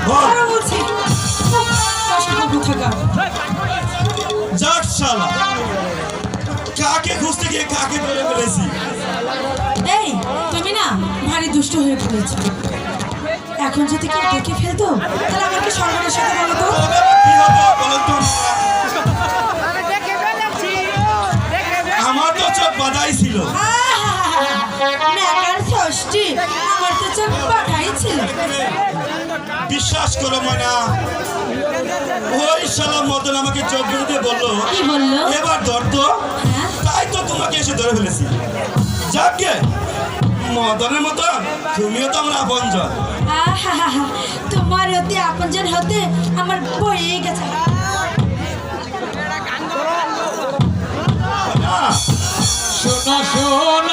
ছাড়ো বলছি। যাক শালা, কাকে খুঁজতে গিয়ে কাকে ধরে ফেলেছি। এই তুমি না ভারী দুষ্ট হয়ে পড়েছো। এখন যদি কেউ দেখে ফেলতো তাহলে আমাকে সর্বনার সাথে বলো তো। তবে আবার কি হতো বলো তো? আমার তো চোখ বাঁধাই ছিল। মেকার ষষ্ঠী, আমার তো চোখ পাঠাই ছিল। বিশ্বাস করো ময়না, ওই শালা মদন আমাকে চোখ বেঁধে দিয়ে বললো, কি বললো? এবার ধরতো। হ্যাঁ? তাই তো তোমাকে এসে ধরে ফেলেছি। যাকে মদনের মতন তুমিও তো আমার আপনজন। তোমার অতি আপনজন হতে আমার বয়ে গেছে। শোনো শোনো